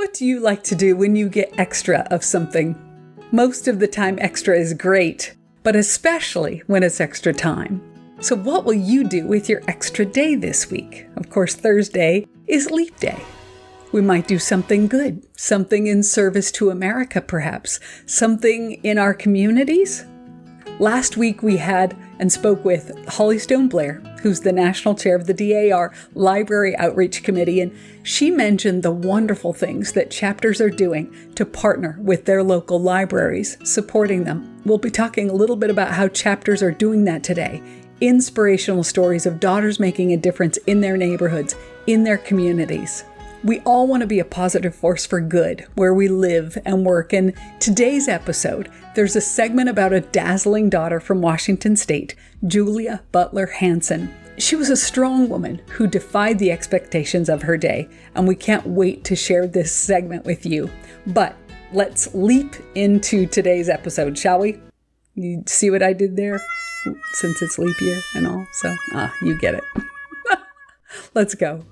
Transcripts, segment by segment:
What do you like to do when you get extra of something? Most of the time extra is great, but especially when it's extra time. So what will you do with your extra day this week? Of course, Thursday is Leap Day. We might do something good, something in service to America perhaps, something in our communities. Last week we had and spoke with Holly Stone Blair, who's the national chair of the DAR Library Outreach Committee, and she mentioned the wonderful things that chapters are doing to partner with their local libraries, supporting them. We'll be talking a little bit about how chapters are doing that today. Inspirational stories of daughters making a difference in their neighborhoods, in their communities. We all want to be a positive force for good where we live and work. And today's episode, there's a segment about a dazzling daughter from Washington State, Julia Butler Hansen. She was a strong woman who defied the expectations of her day, and we can't wait to share this segment with you. But let's leap into today's episode, shall we? You see what I did there? Since it's leap year and all, so you get it. Let's go.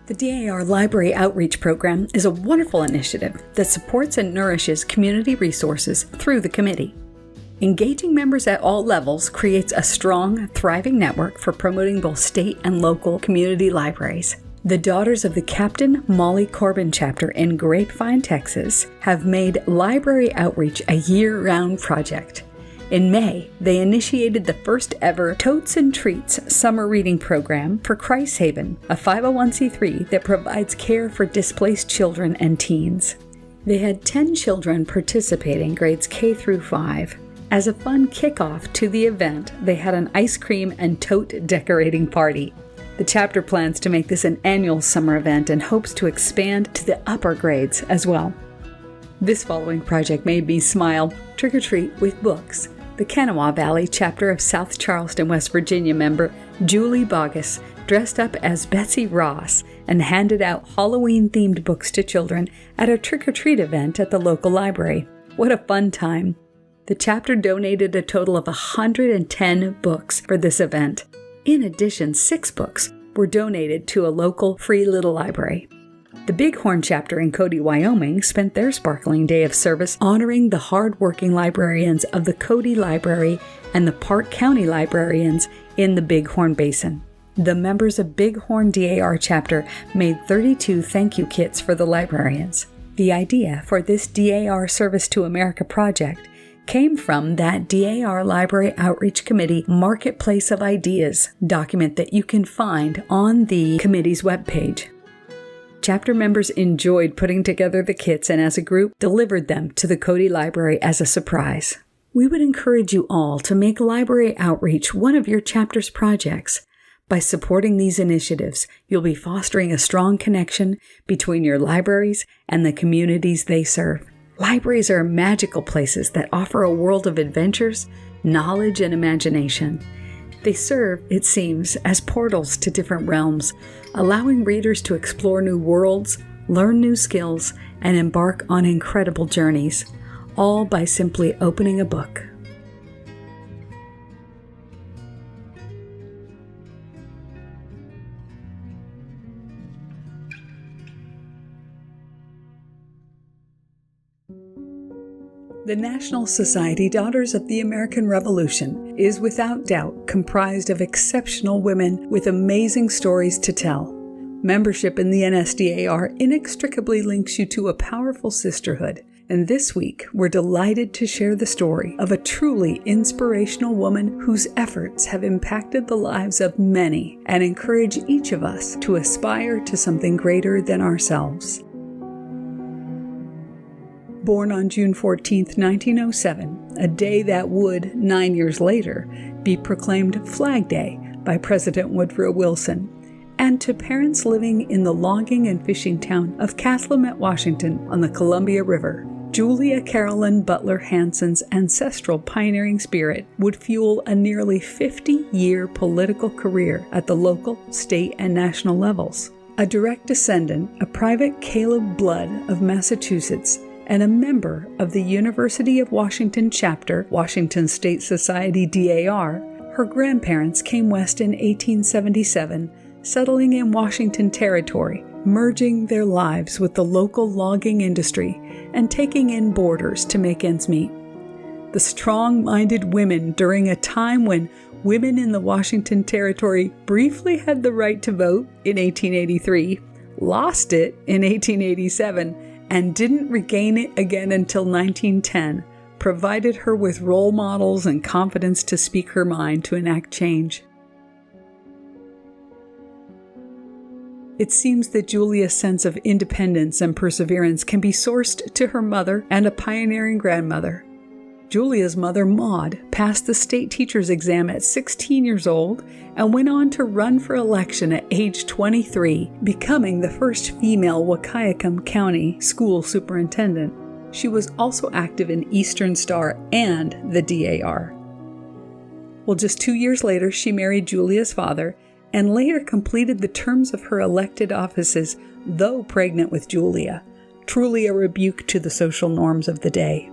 The DAR Library Outreach Program is a wonderful initiative that supports and nourishes community resources through the committee. Engaging members at all levels creates a strong, thriving network for promoting both state and local community libraries. The Daughters of the Captain Molly Corbin chapter in Grapevine, Texas, have made library outreach a year-round project. In May, they initiated the first ever Totes and Treats summer reading program for Christ Haven, a 501c3 that provides care for displaced children and teens. They had 10 children participating, grades K through 5. As a fun kickoff to the event, they had an ice cream and tote decorating party. The chapter plans to make this an annual summer event and hopes to expand to the upper grades as well. This following project made me smile. Trick or Treat with Books. The Kanawha Valley chapter of South Charleston, West Virginia member Julie Bogus dressed up as Betsy Ross and handed out Halloween-themed books to children at a trick-or-treat event at the local library. What a fun time. The chapter donated a total of 110 books for this event. In addition, 6 books were donated to a local free little library. The Bighorn chapter in Cody, Wyoming spent their sparkling day of service honoring the hard-working librarians of the Cody Library and the Park County librarians in the Bighorn Basin. The members of Bighorn DAR chapter made 32 thank you kits for the librarians. The idea for this DAR Service to America project came from that DAR Library Outreach Committee Marketplace of Ideas document that you can find on the committee's webpage. Chapter members enjoyed putting together the kits and as a group delivered them to the Cody Library as a surprise. We would encourage you all to make library outreach one of your chapter's projects. By supporting these initiatives, you'll be fostering a strong connection between your libraries and the communities they serve. Libraries are magical places that offer a world of adventures, knowledge, and imagination. They serve, it seems, as portals to different realms, allowing readers to explore new worlds, learn new skills, and embark on incredible journeys, all by simply opening a book. The National Society Daughters of the American Revolution is without doubt comprised of exceptional women with amazing stories to tell. Membership in the NSDAR inextricably links you to a powerful sisterhood, and this week we're delighted to share the story of a truly inspirational woman whose efforts have impacted the lives of many and encourage each of us to aspire to something greater than ourselves. Born on June 14, 1907, a day that would, 9 years later, be proclaimed Flag Day by President Woodrow Wilson, and to parents living in the logging and fishing town of Calumet, Washington on the Columbia River, Julia Carolyn Butler Hansen's ancestral pioneering spirit would fuel a nearly 50-year political career at the local, state, and national levels. A direct descendant of Private Caleb Blood of Massachusetts, and a member of the University of Washington chapter, Washington State Society DAR, Her grandparents came west in 1877, settling in Washington Territory, merging their lives with the local logging industry and taking in boarders to make ends meet. The strong-minded women during a time when women in the Washington Territory briefly had the right to vote in 1883, lost it in 1887, and didn't regain it again until 1910, provided her with role models and confidence to speak her mind to enact change. It seems that Julia's sense of independence and perseverance can be sourced to her mother and a pioneering grandmother. Julia's mother, Maud, passed the state teacher's exam at 16 years old and went on to run for election at age 23, becoming the first female Wahkiakum County school superintendent. She was also active in Eastern Star and the DAR. Well, just 2 years later, she married Julia's father and later completed the terms of her elected offices, though pregnant with Julia, truly a rebuke to the social norms of the day.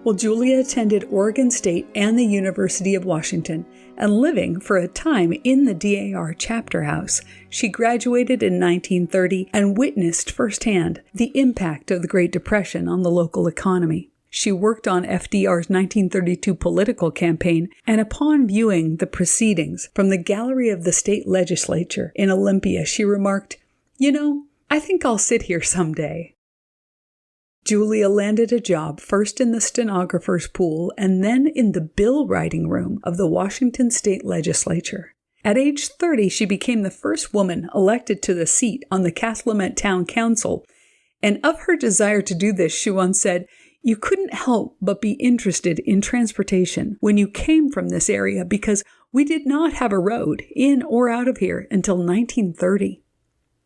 Well, Julia attended Oregon State and the University of Washington, and living for a time in the DAR Chapter House, she graduated in 1930 and witnessed firsthand the impact of the Great Depression on the local economy. She worked on FDR's 1932 political campaign, and upon viewing the proceedings from the gallery of the state legislature in Olympia, she remarked, I think I'll sit here someday." Julia landed a job first in the stenographer's pool and then in the bill writing room of the Washington State Legislature. At age 30, she became the first woman elected to the seat on the Calumet Town Council, and of her desire to do this, she once said, "You couldn't help but be interested in transportation when you came from this area because we did not have a road in or out of here until 1930.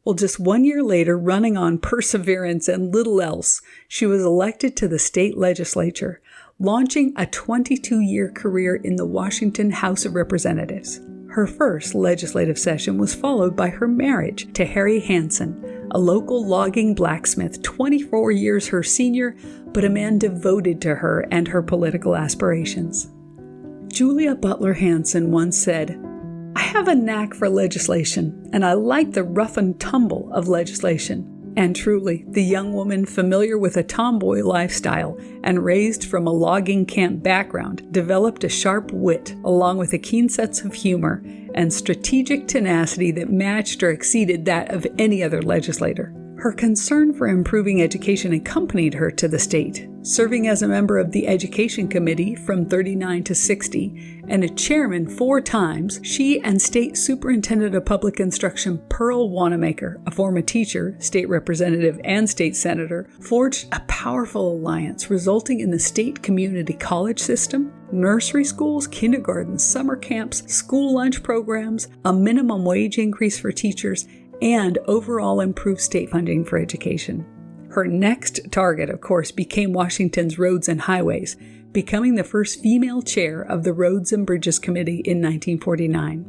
Well, just 1 year later, running on perseverance and little else, she was elected to the state legislature, launching a 22-year career in the Washington House of Representatives. Her first legislative session was followed by her marriage to Harry Hansen, a local logging blacksmith 24 years her senior, but a man devoted to her and her political aspirations. Julia Butler Hansen once said, "I have a knack for legislation, and I like the rough and tumble of legislation." And truly, the young woman familiar with a tomboy lifestyle and raised from a logging camp background developed a sharp wit along with a keen sense of humor and strategic tenacity that matched or exceeded that of any other legislator. Her concern for improving education accompanied her to the state, serving as a member of the Education Committee from 39 to 60 and a chairman 4 times. She and State Superintendent of Public Instruction Pearl Wanamaker, a former teacher, state representative, and state senator, forged a powerful alliance resulting in the state community college system, nursery schools, kindergartens, summer camps, school lunch programs, a minimum wage increase for teachers, and overall improved state funding for education. Her next target, of course, became Washington's roads and highways, becoming the first female chair of the Roads and Bridges Committee in 1949.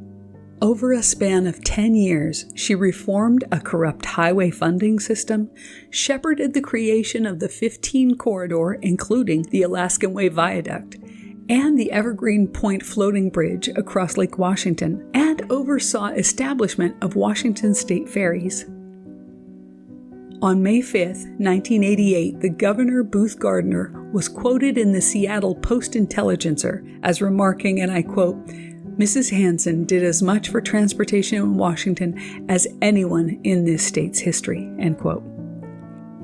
Over a span of 10 years, she reformed a corrupt highway funding system, shepherded the creation of the 15 corridor, including the Alaskan Way Viaduct, and the Evergreen Point Floating Bridge across Lake Washington, and oversaw establishment of Washington State Ferries. On May 5, 1988, the Governor Booth Gardner was quoted in the Seattle Post-Intelligencer as remarking, and I quote, "Mrs. Hansen did as much for transportation in Washington as anyone in this state's history," end quote.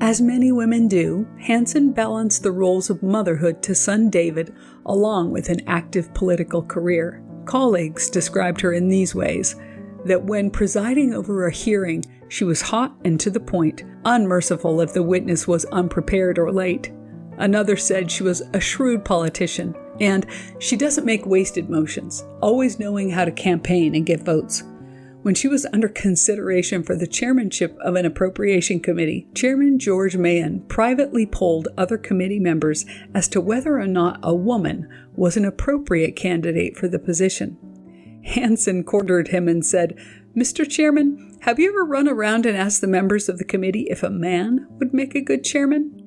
As many women do, Hansen balanced the roles of motherhood to son David along with an active political career. Colleagues described her in these ways, that when presiding over a hearing, she was hot and to the point, unmerciful if the witness was unprepared or late. Another said she was a shrewd politician, and she doesn't make wasted motions, always knowing how to campaign and get votes. When she was under consideration for the chairmanship of an appropriation committee, Chairman George Mahon privately polled other committee members as to whether or not a woman was an appropriate candidate for the position. Hansen cornered him and said, "Mr. Chairman, have you ever run around and asked the members of the committee if a man would make a good chairman?"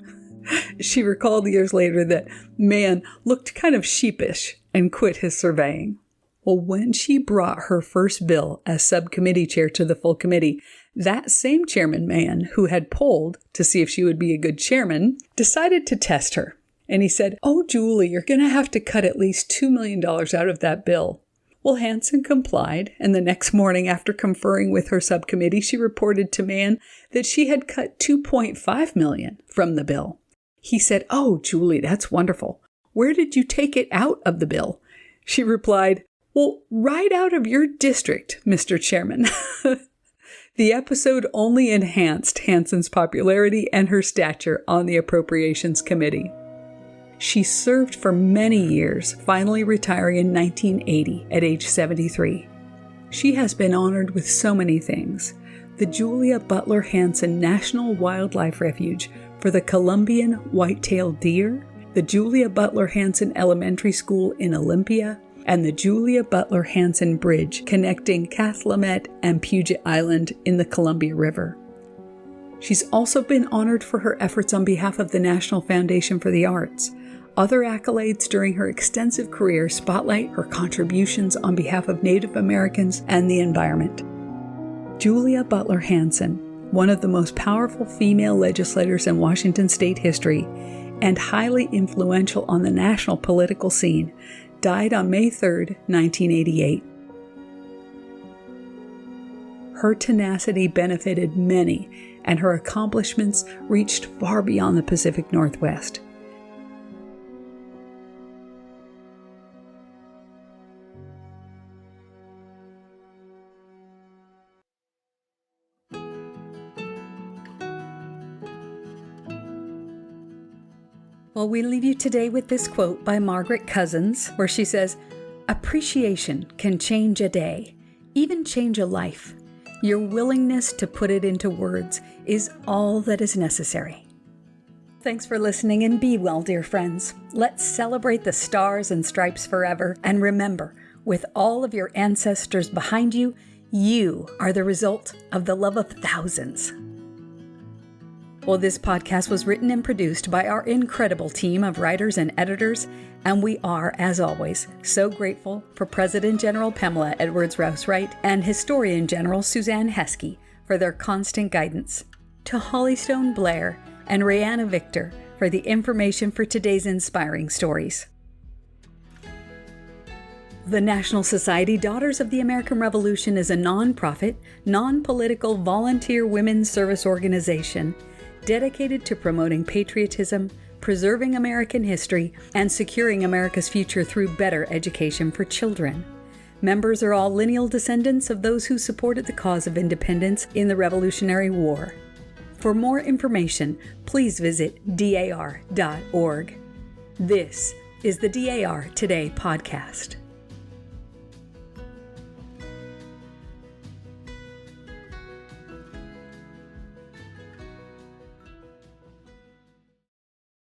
She recalled years later that Mahon looked kind of sheepish and quit his surveying. Well, when she brought her first bill as subcommittee chair to the full committee, that same chairman man who had polled to see if she would be a good chairman decided to test her. And he said, "Oh, Julie, you're going to have to cut at least $2 million out of that bill." Well, Hansen complied, and the next morning after conferring with her subcommittee, she reported to Mann that she had cut $2.5 million from the bill. He said, "Oh, Julie, that's wonderful. Where did you take it out of the bill?" She replied, "Well, right out of your district, Mr. Chairman." The episode only enhanced Hansen's popularity and her stature on the Appropriations Committee. She served for many years, finally retiring in 1980 at age 73. She has been honored with so many things. The Julia Butler Hansen National Wildlife Refuge for the Columbian white-tailed deer, the Julia Butler Hansen Elementary School in Olympia, and the Julia Butler Hansen Bridge connecting Cathlamet and Puget Island in the Columbia River. She's also been honored for her efforts on behalf of the National Foundation for the Arts. Other accolades during her extensive career spotlight her contributions on behalf of Native Americans and the environment. Julia Butler Hansen, one of the most powerful female legislators in Washington state history and highly influential on the national political scene, died on May 3, 1988. Her tenacity benefited many, and her accomplishments reached far beyond the Pacific Northwest. Well, we leave you today with this quote by Margaret Cousins, where she says, "Appreciation can change a day, even change a life. Your willingness to put it into words is all that is necessary." Thanks for listening, and be well, dear friends. Let's celebrate the stars and stripes forever. And remember, with all of your ancestors behind you, you are the result of the love of thousands. Well, this podcast was written and produced by our incredible team of writers and editors, and we are, as always, so grateful for President General Pamela Edwards-Rouse Wright and Historian General Suzanne Heskey for their constant guidance. To Hollystone Blair and Rayanna Victor for the information for today's inspiring stories. The National Society Daughters of the American Revolution is a non-profit, non-political volunteer women's service organization dedicated to promoting patriotism, preserving American history, and securing America's future through better education for children. Members are all lineal descendants of those who supported the cause of independence in the Revolutionary War. For more information, please visit dar.org. This is the DAR Today podcast.